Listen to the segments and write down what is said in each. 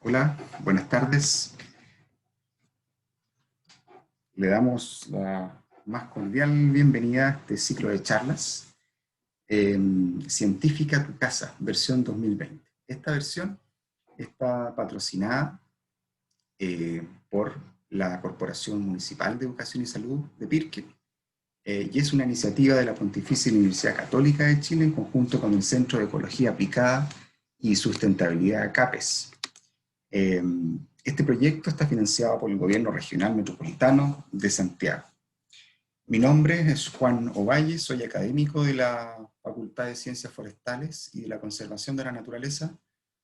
Hola, buenas tardes. Le damos la más cordial bienvenida a este ciclo de charlas Científica Tu Casa, versión 2020. Esta versión está patrocinada por la Corporación Municipal de Educación y Salud de Pirque y es una iniciativa de la Pontificia Universidad Católica de Chile en conjunto con el Centro de Ecología Aplicada y Sustentabilidad CAPES. Este proyecto está financiado por el Gobierno Regional Metropolitano de Santiago. Mi nombre es Juan Ovalle, soy académico de la Facultad de Ciencias Forestales y de la Conservación de la Naturaleza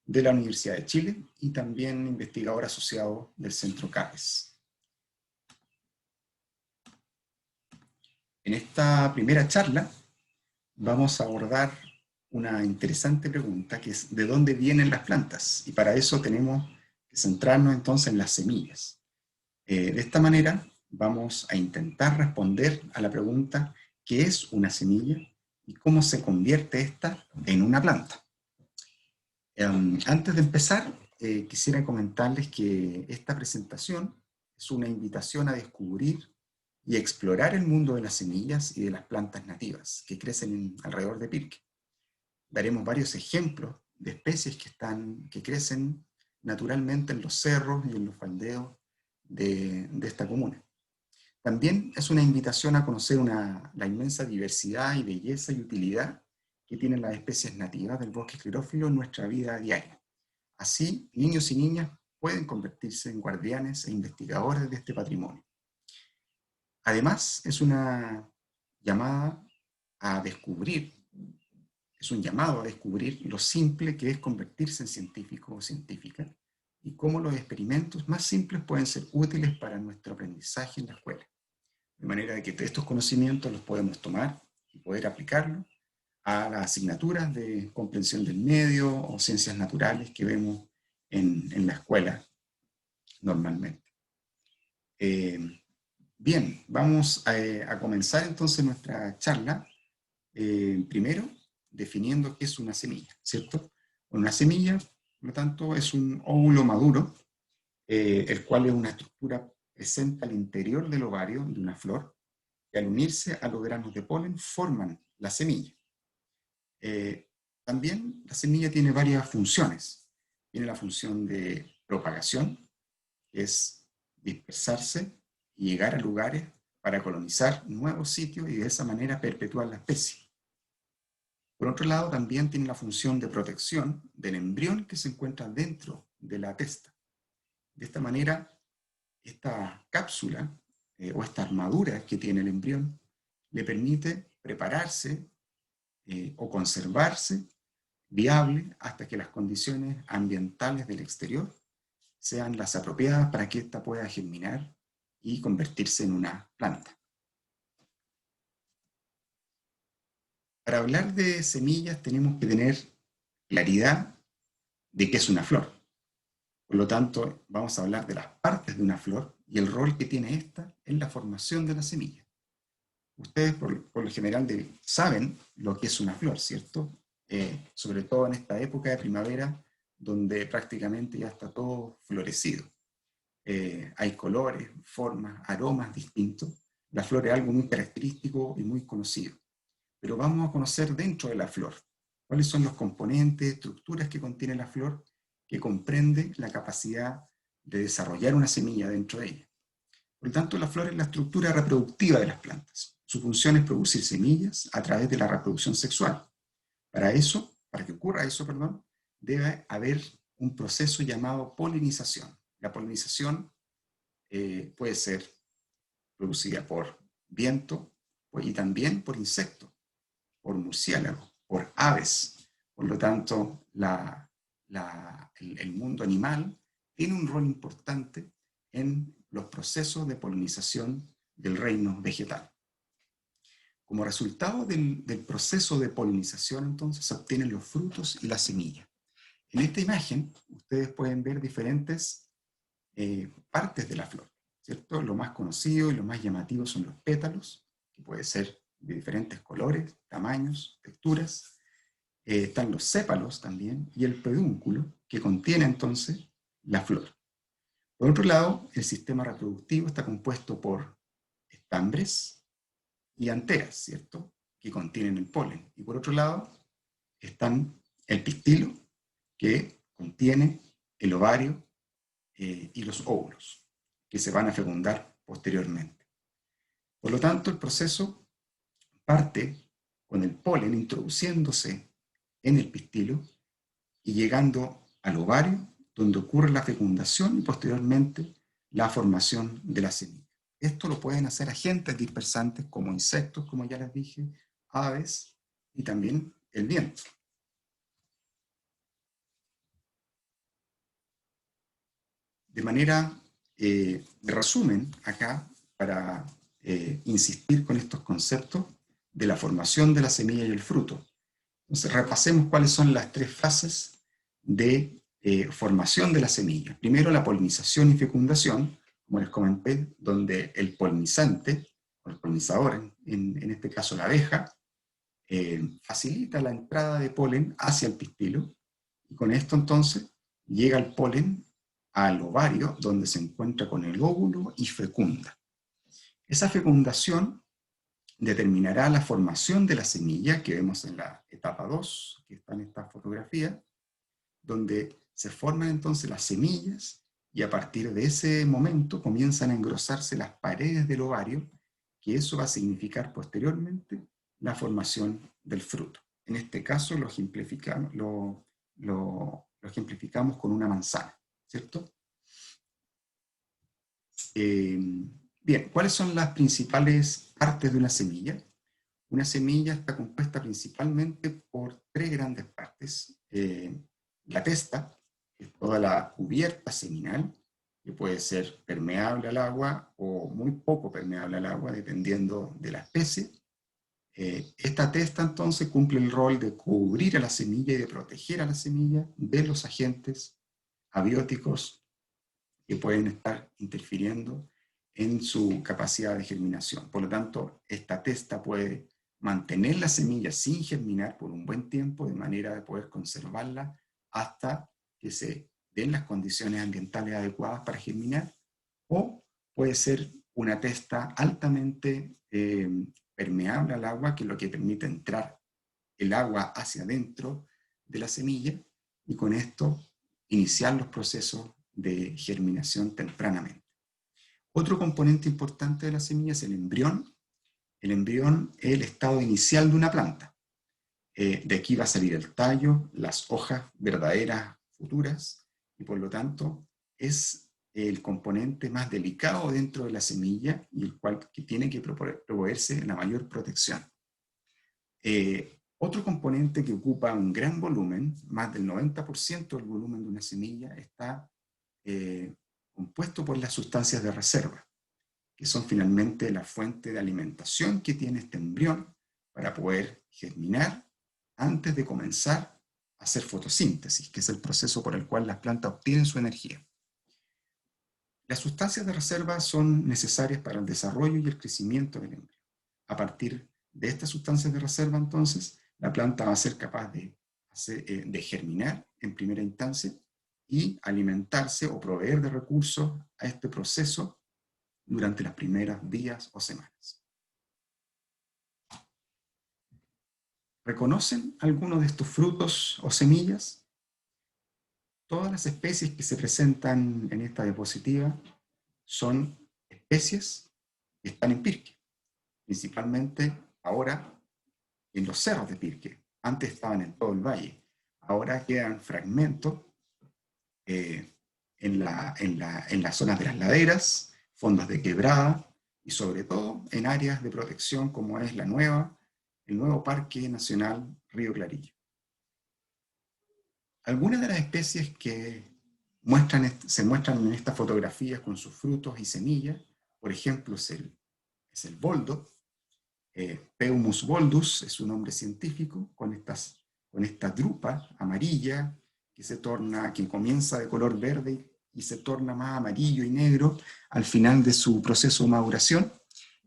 de la Universidad de Chile y también investigador asociado del Centro CAPES. En esta primera charla vamos a abordar una interesante pregunta que es ¿de dónde vienen las plantas? Y para eso tenemos que centrarnos entonces en las semillas. De esta manera vamos a intentar responder a la pregunta ¿qué es una semilla? Y cómo se convierte esta en una planta. Antes de empezar, quisiera comentarles que esta presentación es una invitación a descubrir y explorar el mundo de las semillas y de las plantas nativas que crecen alrededor de Pirque. Daremos varios ejemplos de especies que crecen naturalmente en los cerros y en los faldeos de esta comuna. También es una invitación a conocer la inmensa diversidad y belleza y utilidad que tienen las especies nativas del bosque esclerófilo en nuestra vida diaria. Así, niños y niñas pueden convertirse en guardianes e investigadores de este patrimonio. Además, es una llamada a descubrir, es un llamado a descubrir lo simple que es convertirse en científico o científica y cómo los experimentos más simples pueden ser útiles para nuestro aprendizaje en la escuela. De manera de que estos conocimientos los podemos tomar y poder aplicarlos a las asignaturas de comprensión del medio o ciencias naturales que vemos en la escuela normalmente. Bien, vamos a comenzar entonces nuestra charla, primero definiendo qué es una semilla, ¿cierto? Una semilla, por lo tanto, es un óvulo maduro, el cual es una estructura presente al interior del ovario de una flor, que al unirse a los granos de polen forman la semilla. También la semilla tiene varias funciones. Tiene la función de propagación, que es dispersarse y llegar a lugares para colonizar nuevos sitios y de esa manera perpetuar la especie. Por otro lado, también tiene la función de protección del embrión que se encuentra dentro de la testa. De esta manera, esta cápsula o esta armadura que tiene el embrión le permite prepararse o conservarse viable hasta que las condiciones ambientales del exterior sean las apropiadas para que ésta pueda germinar y convertirse en una planta. Para hablar de semillas tenemos que tener claridad de qué es una flor. Por lo tanto, vamos a hablar de las partes de una flor y el rol que tiene esta en la formación de la semilla. Ustedes por lo general saben lo que es una flor, ¿cierto? Sobre todo en esta época de primavera, donde prácticamente ya está todo florecido. Hay colores, formas, aromas distintos. La flor es algo muy característico y muy conocido. Pero vamos a conocer dentro de la flor cuáles son los componentes, estructuras que contiene la flor, que comprende la capacidad de desarrollar una semilla dentro de ella. Por lo tanto, la flor es la estructura reproductiva de las plantas. Su función es producir semillas a través de la reproducción sexual. Para que ocurra eso, debe haber un proceso llamado polinización. La polinización puede ser producida por viento y también por insectos, por murciélagos, por aves. Por lo tanto, el mundo animal tiene un rol importante en los procesos de polinización del reino vegetal. Como resultado del proceso de polinización, entonces, se obtienen los frutos y las semillas. En esta imagen, ustedes pueden ver diferentes partes de la flor, ¿cierto? Lo más conocido y lo más llamativo son los pétalos, que pueden ser de diferentes colores, tamaños, texturas. Están los sépalos también, y el pedúnculo, que contiene entonces la flor. Por otro lado, el sistema reproductivo está compuesto por estambres y anteras, ¿cierto?, que contienen el polen. Y por otro lado, están el pistilo, que contiene el ovario y los óvulos, que se van a fecundar posteriormente. Por lo tanto, el proceso parte con el polen introduciéndose en el pistilo y llegando al ovario, donde ocurre la fecundación y posteriormente la formación de la semilla. Esto lo pueden hacer agentes dispersantes como insectos, como ya les dije, aves y también el viento. De manera de resumen acá, para insistir con estos conceptos de la formación de la semilla y el fruto. Entonces repasemos cuáles son las tres fases de formación de la semilla. Primero, la polinización y fecundación, como les comenté, donde el polinizante, o el polinizador, en este caso la abeja, facilita la entrada de polen hacia el pistilo, y con esto entonces llega el polen al ovario, donde se encuentra con el óvulo y fecunda. Esa fecundación determinará la formación de la semilla, que vemos en la etapa 2, que está en esta fotografía, donde se forman entonces las semillas, y a partir de ese momento comienzan a engrosarse las paredes del ovario, que eso va a significar posteriormente la formación del fruto. En este caso lo ejemplificamos con una manzana, ¿cierto? Bien, ¿cuáles son las principales partes de una semilla? Una semilla está compuesta principalmente por tres grandes partes. La testa, que es toda la cubierta seminal, que puede ser permeable al agua o muy poco permeable al agua, dependiendo de la especie. Esta testa entonces cumple el rol de cubrir a la semilla y de proteger a la semilla de los agentes abióticos que pueden estar interfiriendo en su capacidad de germinación. Por lo tanto, esta testa puede mantener la semilla sin germinar por un buen tiempo, de manera de poder conservarla hasta que se den las condiciones ambientales adecuadas para germinar, o puede ser una testa altamente permeable al agua, que es lo que permite entrar el agua hacia adentro de la semilla, y con esto iniciar los procesos de germinación tempranamente. Otro componente importante de la semilla es el embrión. El embrión es el estado inicial de una planta. De aquí va a salir el tallo, las hojas verdaderas futuras, y por lo tanto es el componente más delicado dentro de la semilla, y el cual que tiene que proveerse la mayor protección. Otro componente que ocupa un gran volumen, más del 90% del volumen de una semilla, está compuesto por las sustancias de reserva, que son finalmente la fuente de alimentación que tiene este embrión para poder germinar antes de comenzar a hacer fotosíntesis, que es el proceso por el cual las plantas obtienen su energía. Las sustancias de reserva son necesarias para el desarrollo y el crecimiento del embrión. A partir de estas sustancias de reserva, entonces, la planta va a ser capaz de germinar en primera instancia y alimentarse o proveer de recursos a este proceso durante los primeros días o semanas. ¿Reconocen algunos de estos frutos o semillas? Todas las especies que se presentan en esta diapositiva son especies que están en Pirque, principalmente ahora en los cerros de Pirque. Antes estaban en todo el valle, ahora quedan fragmentos en las zonas de las laderas, fondos de quebrada, y sobre todo en áreas de protección como es el nuevo Parque Nacional Río Clarillo. Algunas de las especies que se muestran en estas fotografías con sus frutos y semillas, por ejemplo, es el boldo. Peumus boldus es su nombre científico, con esta drupa amarilla que comienza de color verde y se torna más amarillo y negro al final de su proceso de maduración,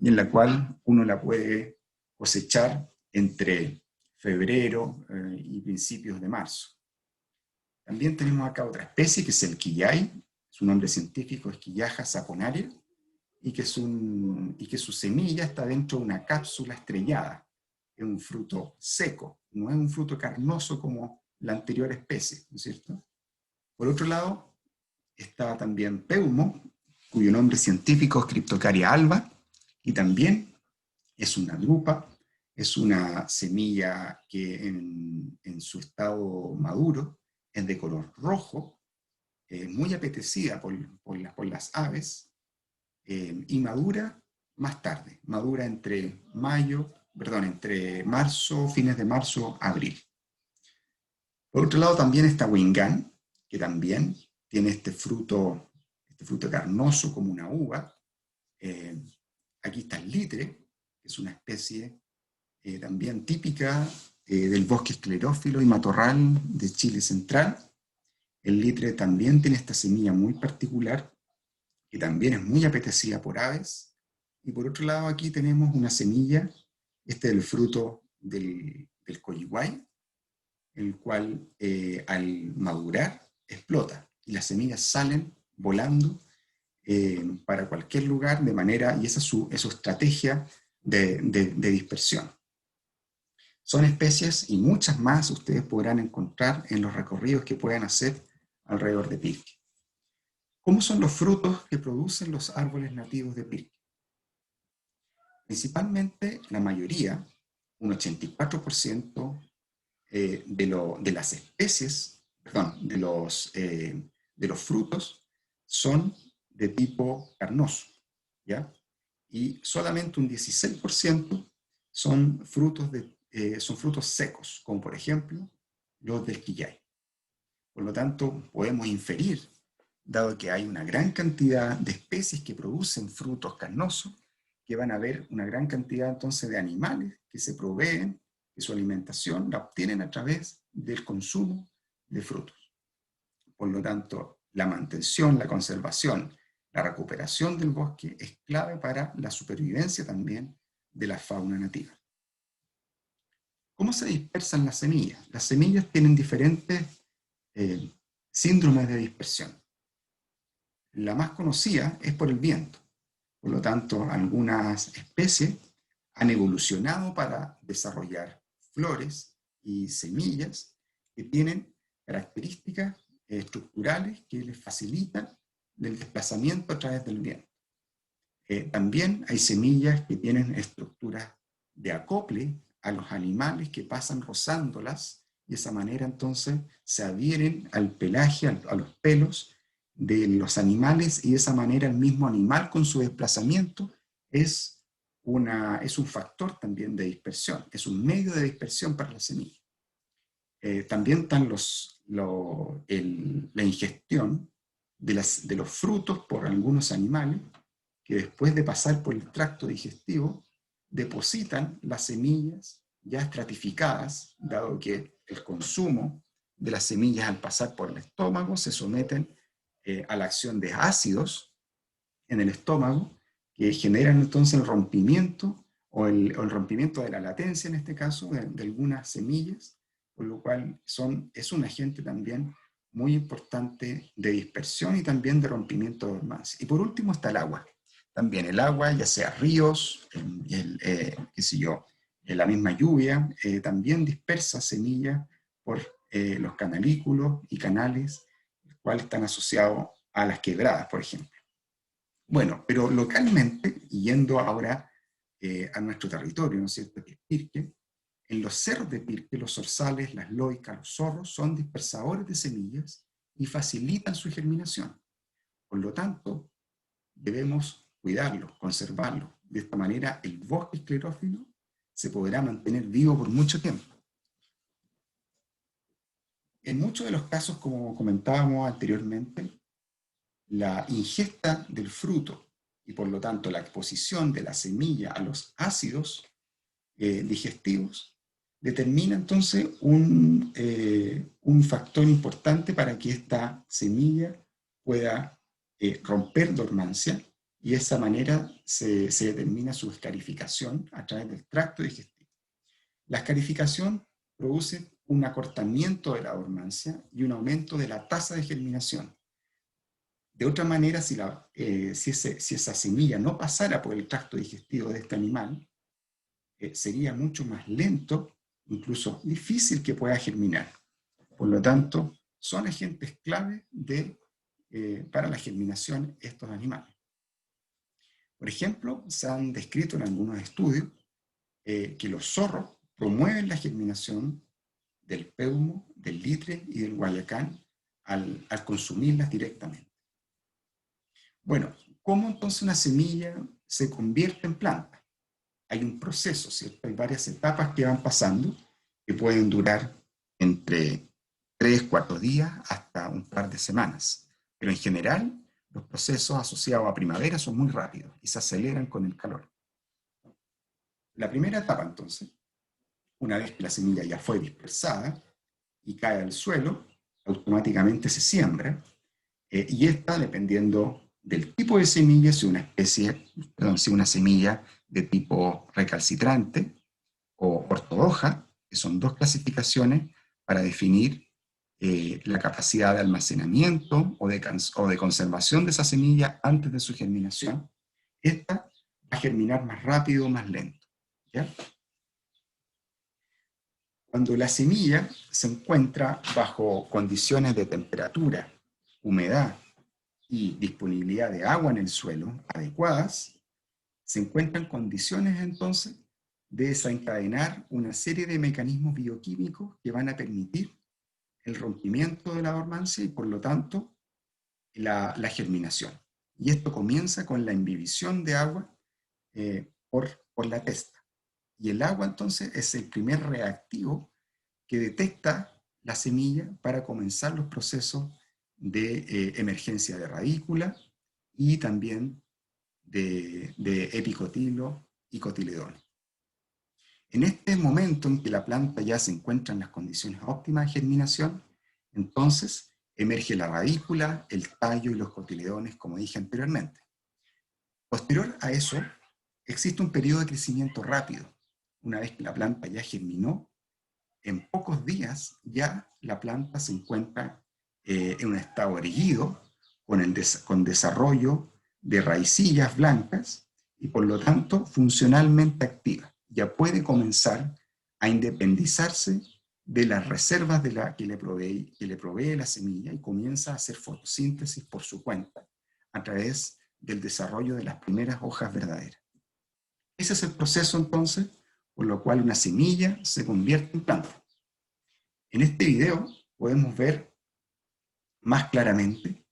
y en la cual uno la puede cosechar entre febrero y principios de marzo. También tenemos acá otra especie que es el quillay, su nombre científico es Quillaja saponaria, y que su semilla está dentro de una cápsula estrellada. Es un fruto seco, no es un fruto carnoso como la anterior especie, ¿no es cierto? Por otro lado, está también Peumo, cuyo nombre científico es Cryptocaria alba, y también es una drupa, es una semilla que en su estado maduro es de color rojo, muy apetecida por las aves, y madura más tarde, madura entre marzo, fines de marzo, abril. Por otro lado también está Huingán, que también tiene este fruto carnoso como una uva. Aquí está el litre, que es una especie también típica del bosque esclerófilo y matorral de Chile central. El litre también tiene esta semilla muy particular, que también es muy apetecida por aves. Y por otro lado aquí tenemos una semilla, este es el fruto del coyihuay, el cual al madurar explota y las semillas salen volando para cualquier lugar de manera, y esa es su estrategia de dispersión. Son especies y muchas más ustedes podrán encontrar en los recorridos que puedan hacer alrededor de Pirque. ¿Cómo son los frutos que producen los árboles nativos de Pirque? Principalmente, la mayoría, un 84%, de las especies, perdón, de los frutos son de tipo carnoso, ¿ya? Y solamente un 16% son frutos secos, como por ejemplo los del quillay. Por lo tanto, podemos inferir, dado que hay una gran cantidad de especies que producen frutos carnosos, que van a haber una gran cantidad entonces de animales que se proveen de su alimentación, la obtienen a través del consumo de frutos. Por lo tanto, la mantención, la conservación, la recuperación del bosque es clave para la supervivencia también de la fauna nativa. ¿Cómo se dispersan las semillas? Las semillas tienen diferentes síndromes de dispersión. La más conocida es por el viento. Por lo tanto, algunas especies han evolucionado para desarrollar flores y semillas que tienen características estructurales que les facilitan el desplazamiento a través del viento. También hay semillas que tienen estructuras de acople a los animales que pasan rozándolas, y de esa manera entonces se adhieren al pelaje, a los pelos de los animales, y de esa manera el mismo animal con su desplazamiento es un factor también de dispersión, es un medio de dispersión para la semilla. También están la ingestión de los frutos por algunos animales, que después de pasar por el tracto digestivo, depositan las semillas ya estratificadas, dado que el consumo de las semillas al pasar por el estómago se someten a la acción de ácidos en el estómago, que generan entonces el rompimiento o el rompimiento de la latencia, en este caso, de algunas semillas, por lo cual es un agente también muy importante de dispersión y también de rompimiento de dormancia. Y por último está el agua. También el agua, ya sea ríos, qué sé yo, la misma lluvia, también dispersa semillas por los canalículos y canales, los cuales están asociados a las quebradas, por ejemplo. Bueno, pero localmente, yendo ahora a nuestro territorio, ¿no es cierto?, que es Pirque, en los cerros de Pirque, los zorzales, las loicas, los zorros son dispersadores de semillas y facilitan su germinación. Por lo tanto, debemos cuidarlos, conservarlos. De esta manera, el bosque esclerófilo se podrá mantener vivo por mucho tiempo. En muchos de los casos, como comentábamos anteriormente, la ingesta del fruto y por lo tanto la exposición de la semilla a los ácidos digestivos determina entonces un factor importante para que esta semilla pueda romper dormancia, y de esa manera se determina su escarificación a través del tracto digestivo. La escarificación produce un acortamiento de la dormancia y un aumento de la tasa de germinación. De otra manera, si esa semilla no pasara por el tracto digestivo de este animal, sería mucho más lento, incluso difícil que pueda germinar. Por lo tanto, son agentes clave para la germinación estos animales. Por ejemplo, se han descrito en algunos estudios que los zorros promueven la germinación del peumo, del litre y del guayacán al consumirlas directamente. Bueno, ¿cómo entonces una semilla se convierte en planta? Hay un proceso, ¿cierto? Hay varias etapas que van pasando que pueden durar entre 3, 4 días hasta un par de semanas. Pero en general, los procesos asociados a primavera son muy rápidos y se aceleran con el calor. La primera etapa, entonces, una vez que la semilla ya fue dispersada y cae al suelo, automáticamente se siembra, y esta, dependiendo del tipo de semilla, si una semilla de tipo recalcitrante o ortodoxa, que son dos clasificaciones para definir la capacidad de almacenamiento o de conservación de esa semilla antes de su germinación. Esta va a germinar más rápido o más lento, ¿ya? Cuando la semilla se encuentra bajo condiciones de temperatura, humedad y disponibilidad de agua en el suelo adecuadas, se encuentran condiciones entonces de desencadenar una serie de mecanismos bioquímicos que van a permitir el rompimiento de la dormancia y por lo tanto la germinación. Y esto comienza con la imbibición de agua por la testa. Y el agua entonces es el primer reactivo que detecta la semilla para comenzar los procesos de emergencia de radícula y también de epicotilo y cotiledón. En este momento en que la planta ya se encuentra en las condiciones óptimas de germinación, entonces emerge la radícula, el tallo y los cotiledones, como dije anteriormente. Posterior a eso, existe un periodo de crecimiento rápido. Una vez que la planta ya germinó, en pocos días ya la planta se encuentra en un estado erguido, con desarrollo de raicillas blancas y por lo tanto funcionalmente activa. Ya puede comenzar a independizarse de las reservas que le provee la semilla y comienza a hacer fotosíntesis por su cuenta a través del desarrollo de las primeras hojas verdaderas. Ese es el proceso entonces por lo cual una semilla se convierte en planta. En este video podemos ver más claramente,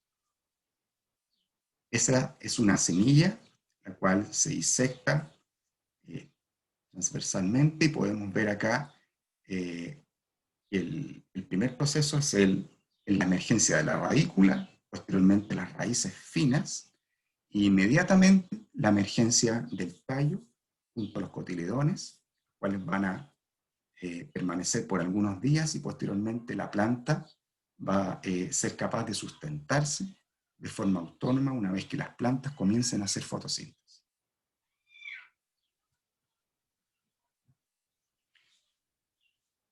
esa es una semilla, la cual se disecta transversalmente y podemos ver acá el primer proceso es la emergencia de la radícula, posteriormente las raíces finas, e inmediatamente la emergencia del tallo junto a los cotiledones, los cuales van a permanecer por algunos días y posteriormente la planta va a ser capaz de sustentarse de forma autónoma una vez que las plantas comiencen a hacer fotosíntesis.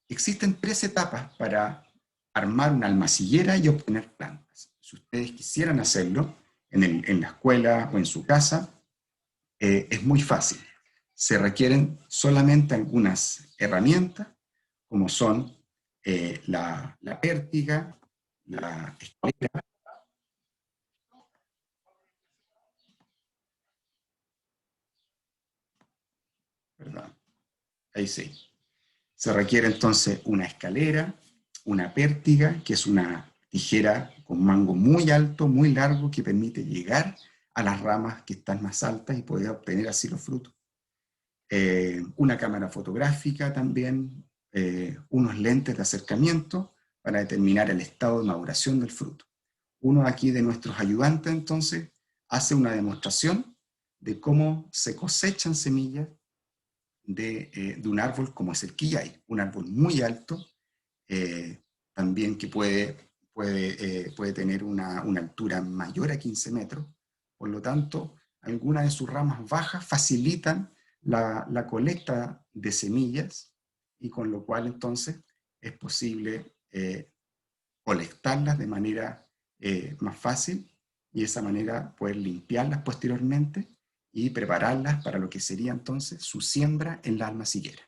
Existen 3 etapas para armar una almacillera y obtener plantas. Si ustedes quisieran hacerlo en la escuela o en su casa, es muy fácil. Se requieren solamente algunas herramientas, como son la pértiga, la escalera, ¿verdad? Ahí sí. Se requiere entonces una escalera, una pértiga, que es una tijera con mango muy alto, muy largo, que permite llegar a las ramas que están más altas y poder obtener así los frutos. Una cámara fotográfica también, unos lentes de acercamiento para determinar el estado de maduración del fruto. Uno aquí de nuestros ayudantes entonces hace una demostración de cómo se cosechan semillas de un árbol como es el quillay, un árbol muy alto, también que puede tener una altura mayor a 15 metros, por lo tanto, algunas de sus ramas bajas facilitan la colecta de semillas y con lo cual entonces es posible colectarlas de manera más fácil y de esa manera poder limpiarlas posteriormente y prepararlas para lo que sería entonces su siembra en la almaciguera.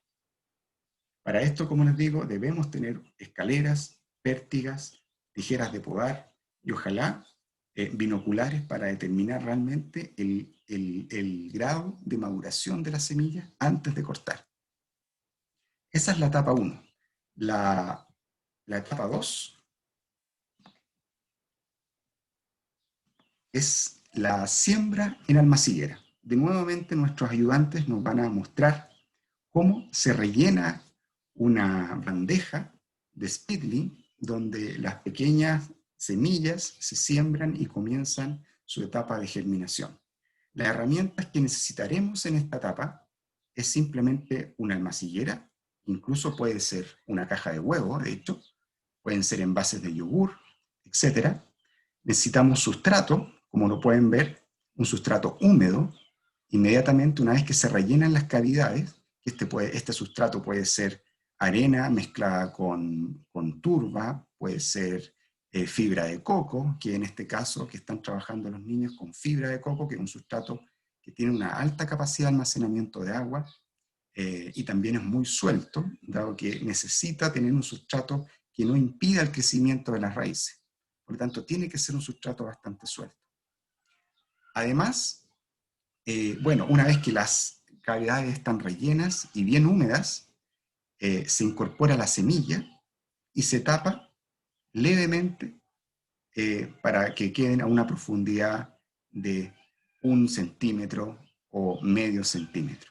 Para esto, como les digo, debemos tener escaleras, pértigas, tijeras de podar y ojalá binoculares para determinar realmente el grado de maduración de las semillas antes de cortar. Esa es la etapa 1. La etapa 2 es la siembra en almaciguera. De nuevamente nuestros ayudantes nos van a mostrar cómo se rellena una bandeja de Speedling donde las pequeñas semillas se siembran y comienzan su etapa de germinación. Las herramientas que necesitaremos en esta etapa es simplemente una almaciguera, incluso puede ser una caja de huevo, de hecho, pueden ser envases de yogur, etc. Necesitamos sustrato, como lo pueden ver, un sustrato húmedo. Inmediatamente, una vez que se rellenan las cavidades, este sustrato puede ser arena mezclada con turba, puede ser fibra de coco, que en este caso que están trabajando los niños con fibra de coco, que es un sustrato que tiene una alta capacidad de almacenamiento de agua y también es muy suelto, dado que necesita tener un sustrato que no impida el crecimiento de las raíces. Por lo tanto, tiene que ser un sustrato bastante suelto. Además, bueno, una vez que las cavidades están rellenas y bien húmedas, se incorpora la semilla y se tapa levemente para que queden a una profundidad de 1 centímetro o medio centímetro.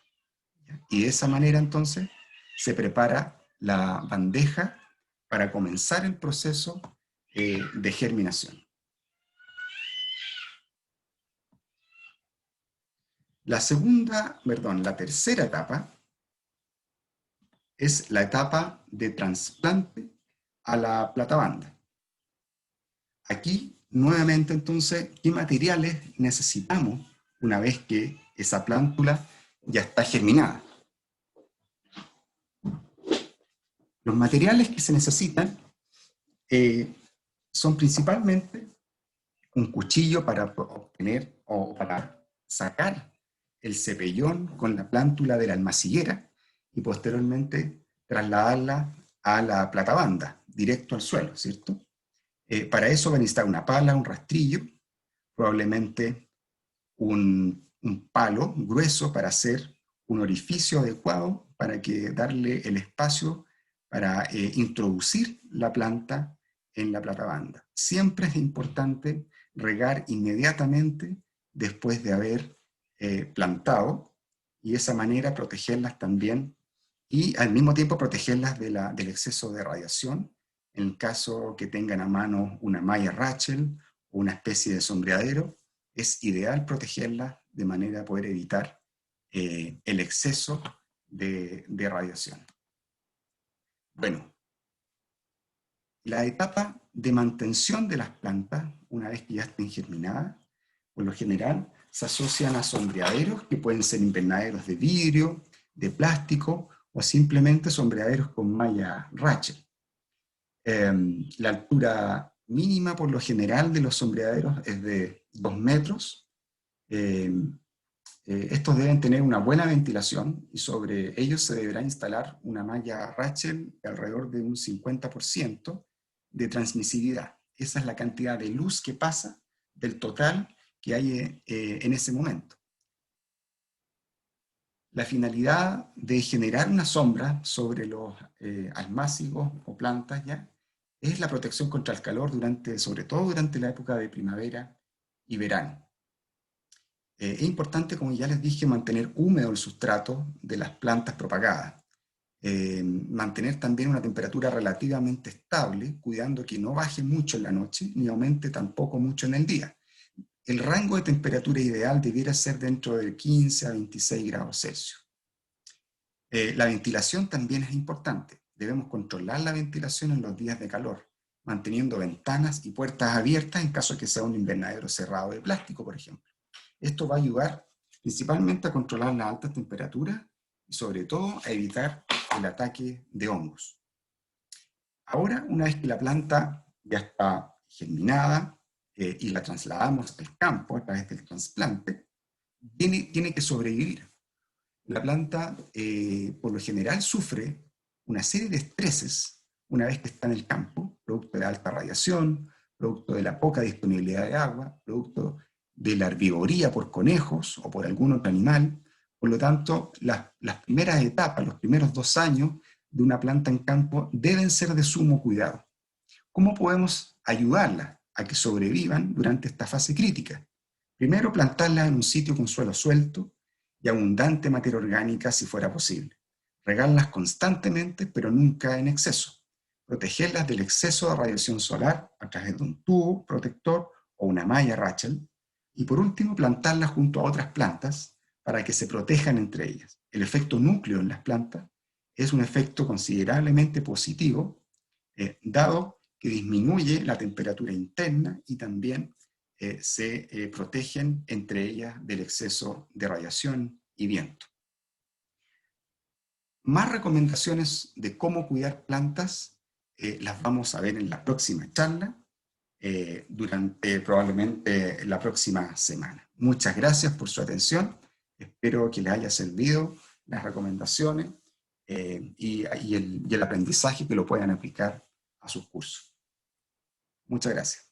Y de esa manera entonces se prepara la bandeja para comenzar el proceso de germinación. La tercera etapa es la etapa de trasplante a la platabanda. Aquí, nuevamente, entonces, ¿qué materiales necesitamos una vez que esa plántula ya está germinada? Los materiales que se necesitan son principalmente un cuchillo para obtener o para sacar el cepellón con la plántula de la almaciguera y posteriormente trasladarla a la platabanda, directo al suelo, ¿cierto? Para eso va a necesitar una pala, un rastrillo, probablemente un palo grueso para hacer un orificio adecuado para darle el espacio para introducir la planta en la platabanda. Siempre es importante regar inmediatamente después de haber plantado y de esa manera protegerlas también y al mismo tiempo protegerlas del exceso de radiación en el caso que tengan a mano una malla Rachel o una especie de sombreadero. Es ideal protegerlas de manera a poder evitar el exceso de radiación. Bueno, la etapa de mantención de las plantas, una vez que ya estén germinadas, por lo general se asocian a sombreaderos que pueden ser invernaderos de vidrio, de plástico o simplemente sombreaderos con malla Rachel. La altura mínima por lo general de los sombreaderos es de 2 metros. Estos deben tener una buena ventilación y sobre ellos se deberá instalar una malla Rachel de alrededor de un 50% de transmisividad. Esa es la cantidad de luz que pasa del total que hay en ese momento. La finalidad de generar una sombra sobre los almácigos o plantas ya es la protección contra el calor sobre todo durante la época de primavera y verano. Es importante, como ya les dije, mantener húmedo el sustrato de las plantas propagadas. Mantener también una temperatura relativamente estable, cuidando que no baje mucho en la noche, ni aumente tampoco mucho en el día. El rango de temperatura ideal debiera ser dentro de 15 a 26 grados Celsius. La ventilación también es importante. Debemos controlar la ventilación en los días de calor, manteniendo ventanas y puertas abiertas en caso de que sea un invernadero cerrado de plástico, por ejemplo. Esto va a ayudar principalmente a controlar las altas temperaturas y sobre todo a evitar el ataque de hongos. Ahora, una vez que la planta ya está germinada y la trasladamos al campo a través del trasplante, tiene que sobrevivir. La planta, por lo general, sufre una serie de estreses una vez que está en el campo, producto de la alta radiación, producto de la poca disponibilidad de agua, producto de la herbivoría por conejos o por algún otro animal. Por lo tanto, las primeras etapas, los primeros 2 años de una planta en campo deben ser de sumo cuidado. ¿Cómo podemos ayudarlas a que sobrevivan durante esta fase crítica? Primero, plantarlas en un sitio con suelo suelto y abundante materia orgánica si fuera posible. Regarlas constantemente, pero nunca en exceso. Protegerlas del exceso de radiación solar a través de un tubo protector o una malla Rachel. Y por último, plantarlas junto a otras plantas para que se protejan entre ellas. El efecto núcleo en las plantas es un efecto considerablemente positivo, dado que disminuye la temperatura interna y también se protegen entre ellas del exceso de radiación y viento. Más recomendaciones de cómo cuidar plantas las vamos a ver en la próxima charla, durante probablemente la próxima semana. Muchas gracias por su atención. Espero que les haya servido las recomendaciones y el aprendizaje que lo puedan aplicar a sus cursos. Muchas gracias.